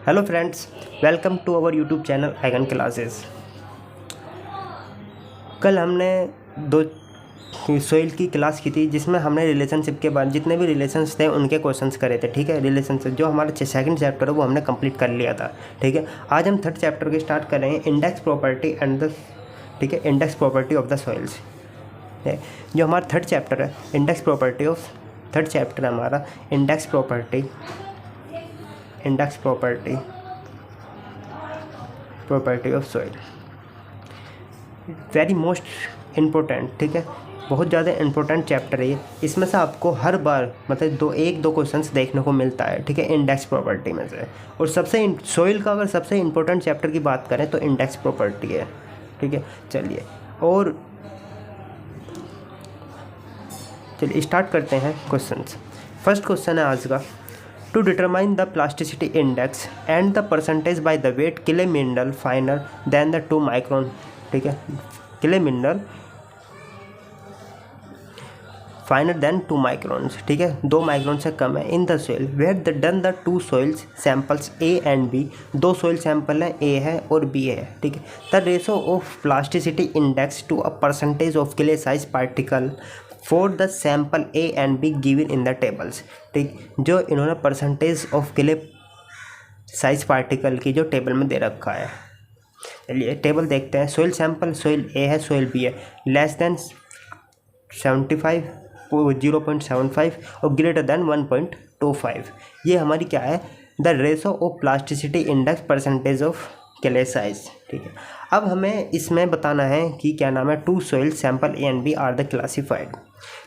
Hello friends, welcome to our YouTube channel आइगन classes. कल हमने दो सोइल की क्लास की थी जिसमें हमने रिलेशनशिप के बाद जितने भी रिलेशंस थे उनके क्वेश्चंस करे थे। ठीक है, रिलेशनशिप जो हमारा सेकंड चैप्टर है वो हमने कंप्लीट कर लिया था। ठीक है, आज हम थर्ड चैप्टर के स्टार्ट कर रहे हैं, इंडेक्स प्रॉपर्टी एंड द ठीक है index property of the soils. जो हमारा थर्ड चैप्टर है index property of third chapter है हमारा index property of soil. Very most important, ठीक है, बहुत ज़्यादा इम्पोर्टेंट चैप्टर है ये। इसमें से आपको हर बार मतलब एक दो क्वेश्चंस देखने को मिलता है। ठीक है, इंडेक्स प्रॉपर्टी में से। और सॉइल का अगर सबसे इम्पोर्टेंट चैप्टर की बात करें तो इंडेक्स प्रॉपर्टी है। ठीक है, चलिए स्टार्ट करते हैं क्वेश्चंस। फर्स्ट क्वेश्चन है आज का, to determine the plasticity index and the percentage by the weight clay mineral finer than the 2 micron. ठीक है, clay mineral finer than 2 microns. ठीक है, 2 माइक्रोन से कम है in the soil where the done the 2 soils samples A and B. 2 soil sample है, A है और बी है। ठीक है, the ratio of plasticity index to a percentage of clay size particle for the sample A and be given in the tables. ठीक, जो इन्होंने percentage of clay size particle की जो टेबल में दे रखा है। चलिए टेबल देखते हैं। सोइल सैंपल, सोइल ए है, सोइल बी है, लेस देन 75 0.75 और ग्रेटर देन 1.25। ये हमारी क्या है, the ratio of plasticity index percentage of clay size. ठीक है, अब हमें इसमें बताना है कि क्या नाम है, 2 soil sample A and B are the classified,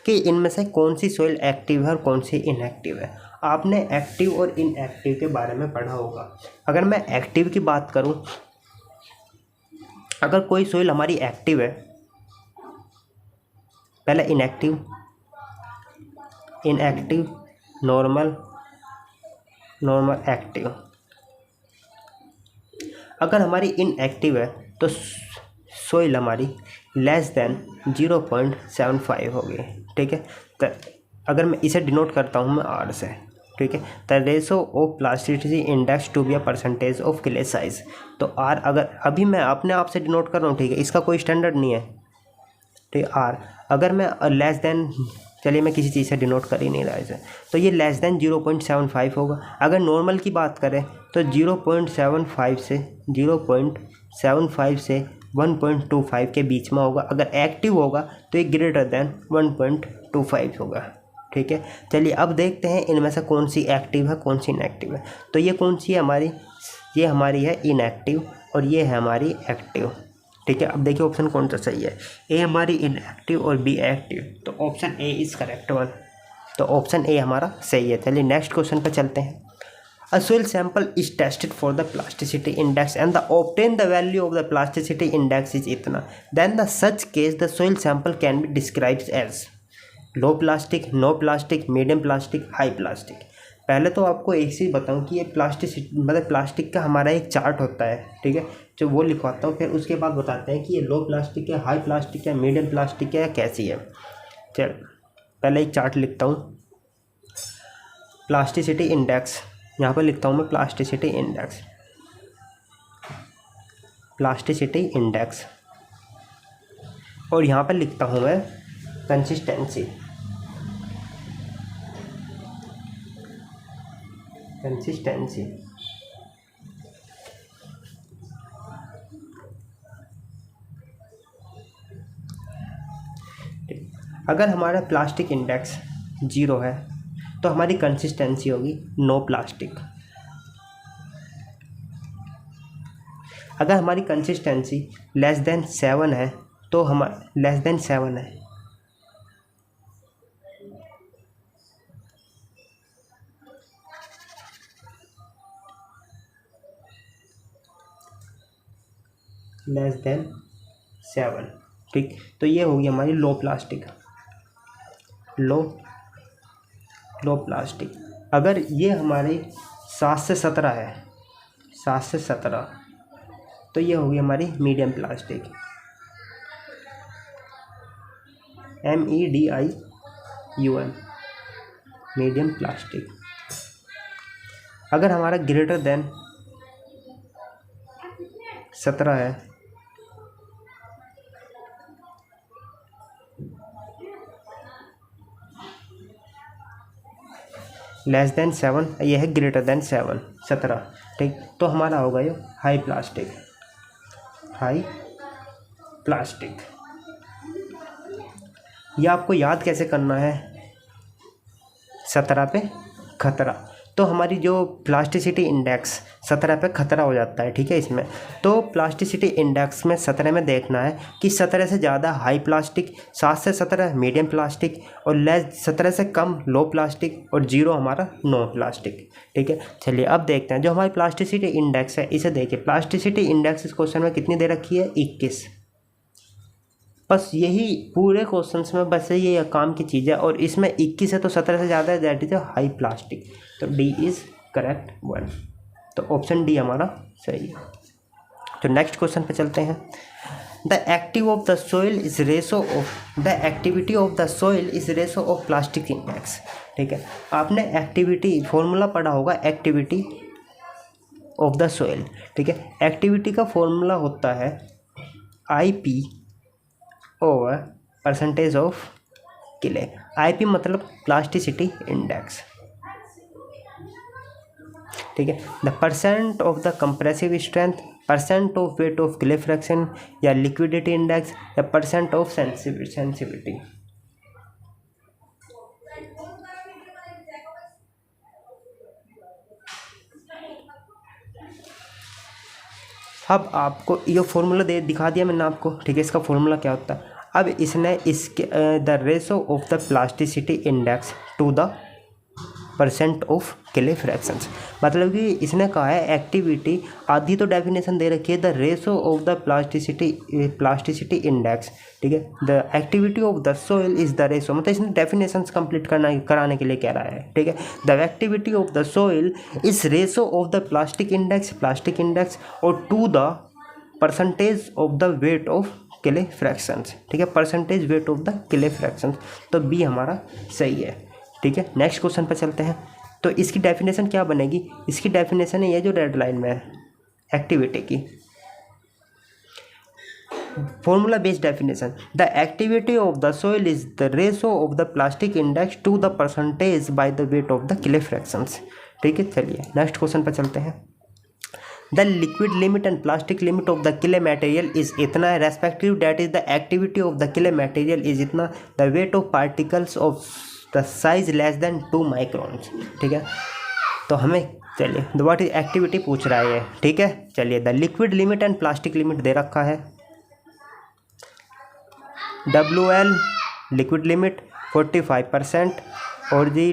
कि इनमें से कौन सी सोइल एक्टिव है और कौन सी इनएक्टिव है। आपने एक्टिव और इनएक्टिव के बारे में पढ़ा होगा। अगर मैं एक्टिव की बात करूं, अगर कोई सोइल हमारी एक्टिव है, पहले इनएक्टिव, नॉर्मल, एक्टिव। अगर हमारी इनएक्टिव है तो सोइल हमारी लेस देन 0.75 होगी। ठीक है, तो अगर मैं इसे डिनोट करता हूँ मैं आर से। ठीक है, the ratio of plasticity index to be a percentage of clay size. तो आर अगर अभी मैं अपने आप से डिनोट कर रहा हूँ, ठीक है, इसका कोई स्टैंडर्ड नहीं है। ठीक है, आर अगर मैं लेस देन, चलिए मैं किसी चीज़ से डिनोट कर ही नहीं रहा इसे, तो ये लेस देन 0.75 होगा। अगर नॉर्मल की बात करें तो 0.75 से 1.25 के बीच में होगा। अगर एक्टिव होगा तो ये ग्रेटर देन 1.25 होगा। ठीक है, चलिए अब देखते हैं इनमें से कौन सी एक्टिव है कौन सी इनएक्टिव है। तो ये कौन सी है हमारी, ये हमारी है इनएक्टिव और ये है हमारी एक्टिव। ठीक है, अब देखिए ऑप्शन कौन सा सही है, ए हमारी इनएक्टिव और बी एक्टिव, तो option A is correct one. तो ऑप्शन ए हमारा सही है। चलिए नेक्स्ट क्वेश्चन पर चलते हैं। A soil sample is tested for the plasticity index and the obtain the value of the plasticity index is इतना, then the such case the soil sample can be described as low plastic, no plastic, medium plastic, high plastic। पहले तो आपको एक चीज़ बताऊं कि ये plasticity मतलब plastic का हमारा एक चार्ट होता है। ठीक है, जो वो लिखवाता हूँ, फिर उसके बाद बताते हैं कि ये लो प्लास्टिक है, हाई प्लास्टिक है, मीडियम प्लास्टिक है या कैसी है। चल पहले एक चार्ट लिखता हूँ, प्लास्टिसिटी इंडेक्स, यहाँ पर लिखता हूँ मैं प्लास्टिसिटी इंडेक्स, और यहाँ पर लिखता हूँ मैं कंसिस्टेंसी। अगर हमारा प्लास्टिक इंडेक्स 0 है तो हमारी कंसिस्टेंसी होगी नो प्लास्टिक। अगर हमारी कंसिस्टेंसी लेस देन 7 है तो लेस देन 7 है लेस देन 7। ठीक, तो ये होगी हमारी लो प्लास्टिक। अगर ये हमारे 7 से 17 है, 7 से 17, तो ये होगी हमारी medium plastic, MEDIUM, medium plastic. अगर हमारा ग्रेटर देन 17 है, लेस देन 7, ये है ग्रेटर देन 7, 17, ठीक। तो हमारा होगा ये हाई प्लास्टिक, हाई प्लास्टिक। ये आपको याद कैसे करना है, 17 पे खतरा, तो हमारी जो प्लास्टिसिटी इंडेक्स 17 पे खतरा हो जाता है, ठीक है। इसमें तो प्लास्टिसिटी इंडेक्स में 17 में देखना है कि 17 से ज़्यादा हाई प्लास्टिक, 7 से 17 मीडियम प्लास्टिक, और लेस 17 से कम लो प्लास्टिक, और 0 हमारा नो प्लास्टिक, ठीक है। चलिए अब देखते हैं जो हमारी प्लास्टिसिटी इंडेक्स है, इसे देखिए। प्लास्टिसिटी इंडेक्स इस क्वेश्चन में कितनी दे रखी है, 21। बस यही पूरे क्वेश्चंस में बस ये काम की चीज़ है, और इसमें 21 है तो 17 से ज़्यादा है, दैट इज हाई प्लास्टिक। तो डी इज़ करेक्ट वन, तो ऑप्शन डी हमारा सही है। तो नेक्स्ट क्वेश्चन पे चलते हैं। The active of the soil is ratio of the activity of the soil is ratio of plastic index, ठीक है। आपने एक्टिविटी फॉर्मूला पढ़ा होगा, एक्टिविटी ऑफ द सोइल, ठीक है। एक्टिविटी का फॉर्मूला होता है IP ओवर परसेंटेज ऑफ किले। IP मतलब प्लास्टिसिटी इंडेक्स, ठीक है। The percent of the compressive strength, percent of weight of किले फ्रैक्शन, या लिक्विडिटी इंडेक्स, या परसेंट ऑफ सेंसिटिविटी। अब आपको ये फॉर्मूला दिखा दिया मैंने आपको, ठीक है। इसका फॉर्मूला क्या होता है, अब इसने इसके the ratio of the plasticity index to the percent of clay fractions, मतलब कि इसने कहा है एक्टिविटी, आधी तो डेफिनेशन दे रखी है, the ratio of the plasticity index, ठीक है। The activity of the soil is the ratio, मतलब इसने डेफिनेशंस कंप्लीट कराने के लिए कह रहा है, ठीक है। The activity of the soil is ratio of the plastic index और to the percentage of the weight of clay fractions, ठीक है। Percentage weight of the clay fractions, तो बी हमारा सही है, ठीक है। नेक्स्ट क्वेश्चन पर चलते हैं। तो इसकी डेफिनेशन क्या बनेगी, इसकी डेफिनेशन है ये जो रेड लाइन में है, एक्टिविटी की formula based definition. The activity of the soil is the ratio of the plastic index to the percentage by the weight of the clay fractions, ठीक है। चलिए नेक्स्ट क्वेश्चन पर चलते हैं। The liquid limit and plastic limit of the clay material is इतना है, respective that is the activity of the clay material is इतना, the weight of particles of the size less then 2 microns, ठीक है। तो हमें चलिए the what is activity पूछ रहा है ये, ठीक है। चलिए the liquid limit and plastic limit दे रखा है, WL लिक्विड लिमिट 45% और दी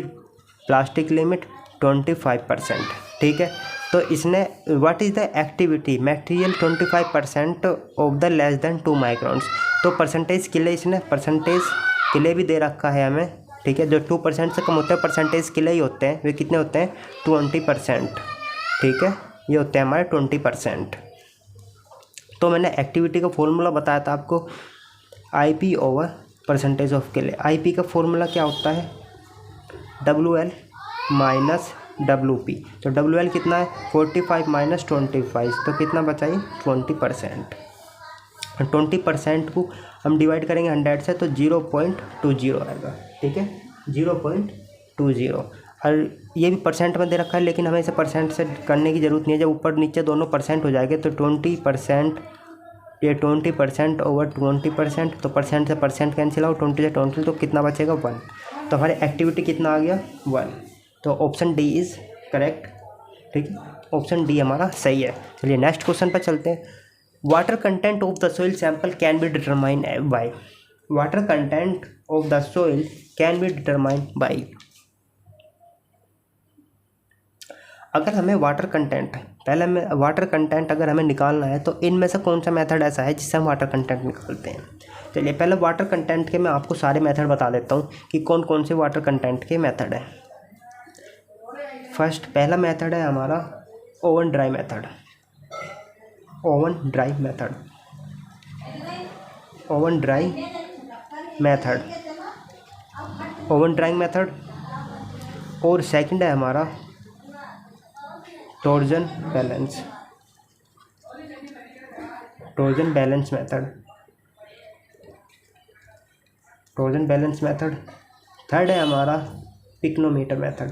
प्लास्टिक लिमिट 25%, ठीक है। तो इसने what is the activity material 25% of the less than 2 microns, तो परसेंटेज किले, इसने परसेंटेज किले भी दे रखा है हमें, ठीक है। जो 2% से कम होते हैं परसेंटेज किले ही होते हैं, वे कितने होते हैं 20%, ठीक है। ये होते हैं हमारे 20%। तो मैंने एक्टिविटी का फॉर्मूला बताया था आपको, IP ओवर परसेंटेज ऑफ किले। IP का फॉर्मूला क्या होता है, WL माइनस WP, तो WL कितना है 45 माइनस 25, तो कितना बचा ये 20%। 20% को हम डिवाइड करेंगे 100 से तो 0.20 आएगा, ठीक है, 0.20। और ये भी परसेंट में दे रखा है, लेकिन हमें इसे परसेंट से करने की ज़रूरत नहीं है। जब ऊपर नीचे दोनों परसेंट हो जाएंगे तो 20%, ये 20% ओवर 20%, तो परसेंट से परसेंट कैंसिल आउट, 20 से 20, तो कितना बचेगा 1। तो हमारी एक्टिविटी कितना आ गया 1, तो ऑप्शन डी इज़ करेक्ट, ठीक है। ऑप्शन डी हमारा सही है। चलिए नेक्स्ट क्वेश्चन पर चलते हैं। Water content of the soil sample can be determine by, water content of the soil can be determine by. अगर हमें वाटर कंटेंट, पहले हमें वाटर कंटेंट अगर हमें निकालना है तो इनमें से कौन सा मेथड ऐसा है जिससे हम वाटर कंटेंट निकालते हैं। चलिए पहले वाटर कंटेंट के मैं आपको सारे मेथड बता देता हूँ कि कौन कौन से वाटर कंटेंट के मेथड हैं। फर्स्ट पहला मेथड है हमारा oven dry method, oven dry method, oven dry method, oven drawing method. और सेकंड है हमारा torsion balance, torsion balance method, torsion balance method. Third है हमारा pycnometer method.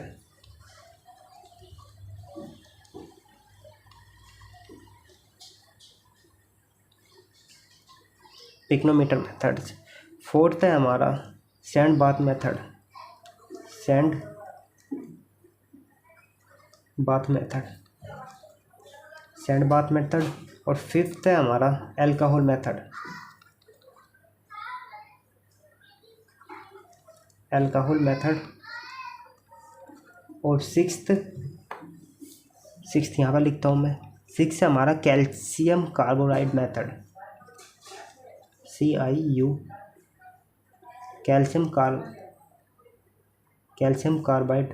Pycnometer method. Fourth है हमारा sand bath method, sand bath method, sand bath method. और fifth है हमारा अल्कोहल मेथड, अल्कोहल मेथड। और सिक्स्थ यहाँ पर लिखता हूँ मैं, सिक्स है हमारा calcium carbonide method, CIU, calcium carbide,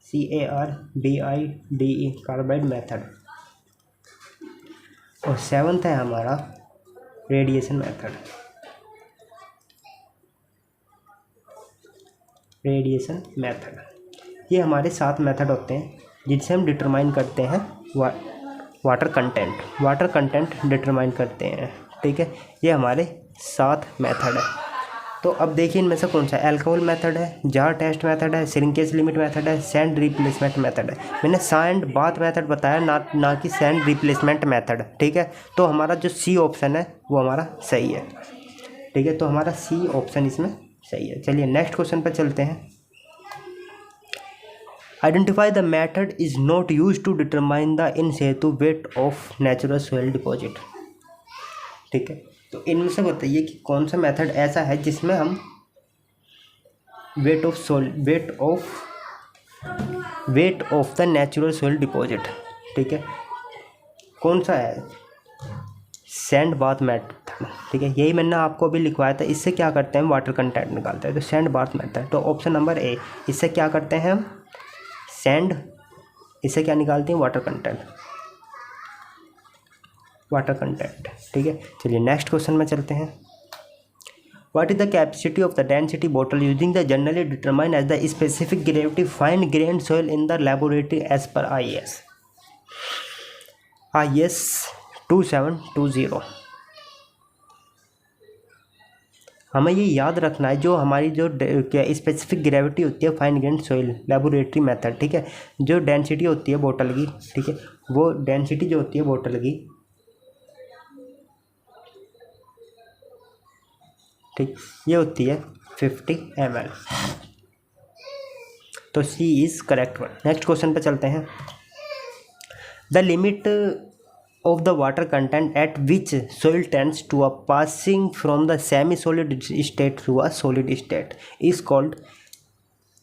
CARBIDE, carbide method. और सेवन्थ है हमारा रेडिएशन मेथड, रेडिएशन मेथड। ये हमारे 7 मेथड होते हैं जिनसे हम डिटरमाइन करते हैं वाटर कंटेंट डिटरमाइन करते हैं, ठीक है। ये हमारे 7 मेथड है। तो अब देखिए इनमें से कौन सा है। अल्कोहल मेथड है, जार टेस्ट मेथड है, श्रिंकेज लिमिट मेथड है, सैंड रिप्लेसमेंट मेथड है। मैंने सैंड बाथ मेथड बताया ना कि सैंड रिप्लेसमेंट मेथड, ठीक है। तो हमारा जो सी ऑप्शन है वो हमारा सही है, ठीक है। तो हमारा सी ऑप्शन इसमें सही है। चलिए नेक्स्ट क्वेश्चन पर चलते हैं। Identify the method is not use to determine the in situ weight of natural soil deposit, ठीक है। तो इनमें से बताइए कि कौन सा मेथड ऐसा है जिसमें हम wait of the natural soil deposit, ठीक है, कौन सा है। सैंड बाथ मेथड, ठीक है। यही मैंने आपको अभी लिखवाया था। इससे क्या करते हैं, वाटर कंटेंट निकालते हैं। तो सैंड बाथ मेथड, तो ऑप्शन नंबर ए, इससे क्या करते हैं हम सैंड, इससे क्या निकालते हैं वाटर कंटेंट, ठीक है। चलिए नेक्स्ट क्वेश्चन में चलते हैं। What is the capacity of the density bottle using the generally determine as the specific gravity fine grain soil in the laboratory as per IS 2720। हमें ये याद रखना है, जो हमारी जो क्या स्पेसिफिक ग्रेविटी होती है fine grain soil laboratory method, ठीक है, जो डेंसिटी होती है बोतल की, ठीक है, वो डेंसिटी जो होती है बोतल की, ठीक, ये होती है 50 ml। तो C is correct one. Next question पे चलते हैं। The limit of the water content at which soil tends to a passing from the semi solid state to a solid state is called,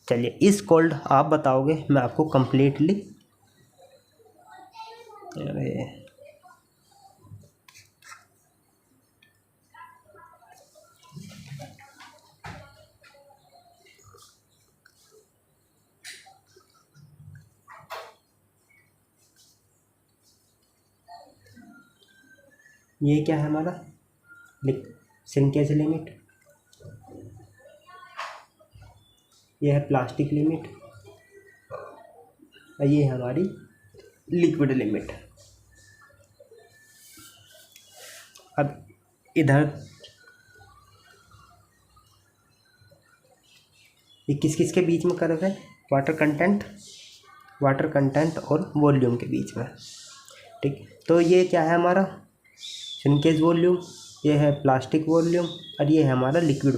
चलिए is called आप बताओगे, मैं आपको completely, अरे ये क्या है हमारा श्रिंकेज लिमिट, ये है प्लास्टिक लिमिट, और ये है हमारी लिक्विड लिमिट। अब इधर ये किस किस के बीच में कर्व है, वाटर कंटेंट और वॉल्यूम के बीच में, ठीक। तो ये क्या है हमारा श्रिंकेज वॉल्यूम, ये है प्लास्टिक वॉल्यूम, और ये है हमारा लिक्विड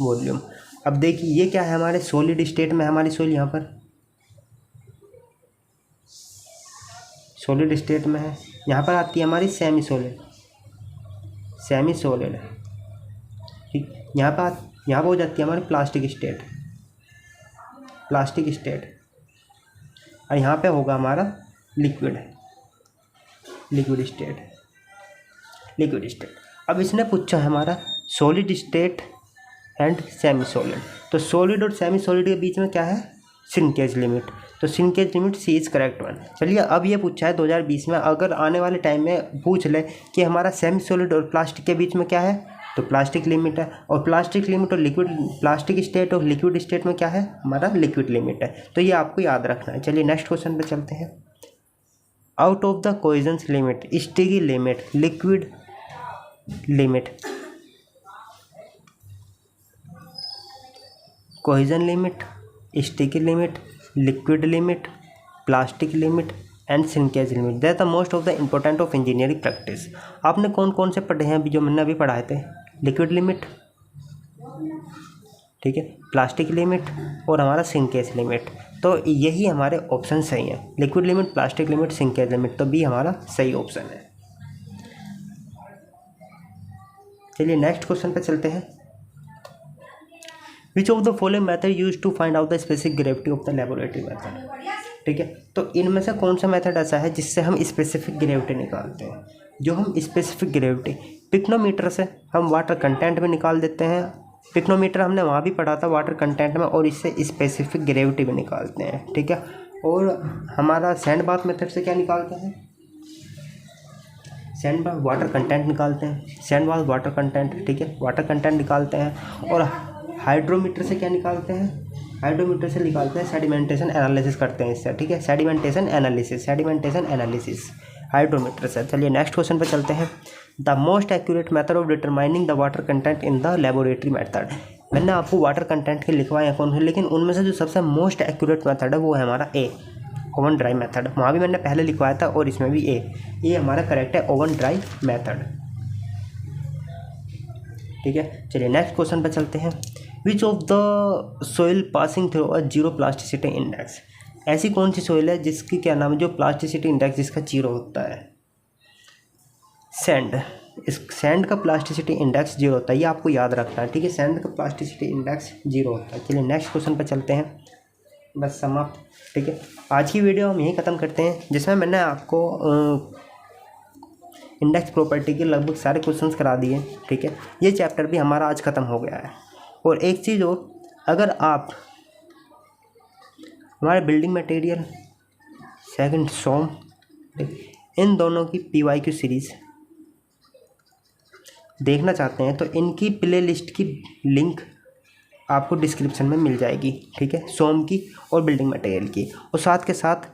वॉल्यूम। अब देखिए ये क्या है हमारे सॉलिड स्टेट में, हमारी सॉइल यहाँ पर सॉलिड स्टेट में है, यहाँ पर आती है हमारी सेमी सॉलिड, ठीक। यहाँ पर हो जाती है हमारी प्लास्टिक स्टेट, और यहाँ पे होगा हमारा लिक्विड स्टेट। अब इसने पूछा है हमारा solid state and semi solid. तो सॉलिड और सेमी सॉलिड के बीच में क्या है, श्रिंकेज लिमिट। तो shrinkage limit C is correct one. चलिए अब ये पूछा है 2020 में, अगर आने वाले टाइम में पूछ ले कि हमारा सेमी सॉलिड और प्लास्टिक के बीच में क्या है, तो प्लास्टिक लिमिट है। और प्लास्टिक लिमिट और लिक्विड, प्लास्टिक स्टेट और लिक्विड स्टेट में क्या है हमारा लिक्विड लिमिट है। तो ये आपको याद रखना है। चलिए नेक्स्ट क्वेश्चन पे चलते हैं। Out of the cohesions limit, sticky limit, liquid limit, cohesion limit, sticky limit, liquid limit, plastic limit and shrinkage limit. That the most of the important of engineering practice. आपने कौन कौन से पढ़े हैं अभी जो मैंने अभी पढ़ाए थे? लिक्विड लिमिट, ठीक है, प्लास्टिक लिमिट और हमारा सिंकेज लिमिट। तो यही हमारे ऑप्शन सही हैं, liquid limit, plastic limit, sinkage limit. तो बी हमारा सही ऑप्शन है। चलिए नेक्स्ट क्वेश्चन पे चलते हैं। Which of the following method use to find out the specific gravity of the laboratory method. ठीक है, तो इनमें से कौन सा मेथड ऐसा है जिससे हम स्पेसिफिक ग्रेविटी निकालते हैं? जो हम स्पेसिफिक ग्रेविटी पिक्नोमीटर से हम वाटर कंटेंट में निकाल देते हैं। पिक्नोमीटर हमने वहाँ भी पढ़ा था वाटर कंटेंट में, और इससे स्पेसिफिक ग्रेविटी भी निकालते हैं। ठीक है, और हमारा सैंड बाथ मेथड से क्या निकालते हैं? सैंड बाथ वाटर कंटेंट निकालते हैं, सैंड बाथ वाटर कंटेंट, ठीक है, वाटर कंटेंट निकालते हैं। और हाइड्रोमीटर से क्या निकालते हैं? हाइड्रोमीटर से निकालते हैं सेडिमेंटेशन एनालिसिस करते हैं इससे। ठीक है, सेडिमेंटेशन एनालिसिस हाइड्रोमीटर से। चलिए नेक्स्ट क्वेश्चन पे चलते हैं। The most accurate method of determining the water content in the laboratory method. मैंने आपको वाटर कंटेंट के लिखवाए हैं कौन है, लेकिन उनमें से जो सबसे मोस्ट एक्यूरेट मेथड है वो है हमारा ए, ओवन ड्राई मेथड। वहाँ भी मैंने पहले लिखवाया था और इसमें भी ए हमारा करेक्ट है, ओवन ड्राई मेथड। ठीक है, चलिए नेक्स्ट क्वेश्चन पे चलते हैं। Which of the soil passing through a zero plasticity index. ऐसी कौन सी सोइल है जिसकी क्या नाम है, जो प्लास्टिसिटी इंडेक्स जिसका जीरो होता है? सैंड। इस सैंड का प्लास्टिसिटी इंडेक्स जीरो होता है, ये आपको याद रखना है। ठीक है, सैंड का प्लास्टिसिटी इंडेक्स जीरो होता है। चलिए नेक्स्ट क्वेश्चन पर चलते हैं, बस समाप्त। ठीक है, आज की वीडियो हम यहीं ख़त्म करते हैं, जिसमें मैंने आपको इंडेक्स प्रॉपर्टी के लगभग सारे क्वेश्चंस करा दिए। ठीक है, ये चैप्टर भी हमारा आज ख़त्म हो गया है। और एक चीज़ और, अगर आप हमारे बिल्डिंग मटेरियल सेकंड सोम इन दोनों की PYQ सीरीज़ देखना चाहते हैं तो इनकी प्ले लिस्ट की लिंक आपको डिस्क्रिप्शन में मिल जाएगी। ठीक है, सोम की और बिल्डिंग मटेरियल की, और साथ के साथ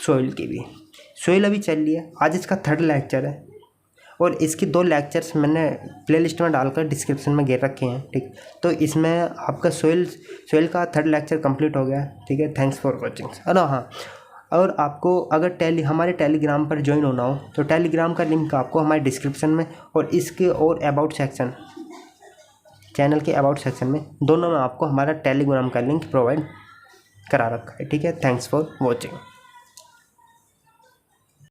सोइल की भी। सोइल अभी चल रही है, आज इसका 3rd लेक्चर है, और इसकी 2 लेक्चर्स मैंने प्लेलिस्ट में डालकर डिस्क्रिप्शन में गिर रखे हैं। ठीक, तो इसमें आपका सोइल का 3rd लेक्चर कंप्लीट हो गया। ठीक है, थैंक्स फॉर वॉचिंग। और हाँ, और आपको अगर हमारे टेलीग्राम पर ज्वाइन होना हो तो टेलीग्राम का लिंक आपको हमारे डिस्क्रिप्शन में और इसके और अबाउट सेक्शन, चैनल के अबाउट सेक्शन में, दोनों में आपको हमारा टेलीग्राम का लिंक प्रोवाइड करा रखा है। ठीक है, थैंक्स फॉर वॉचिंग।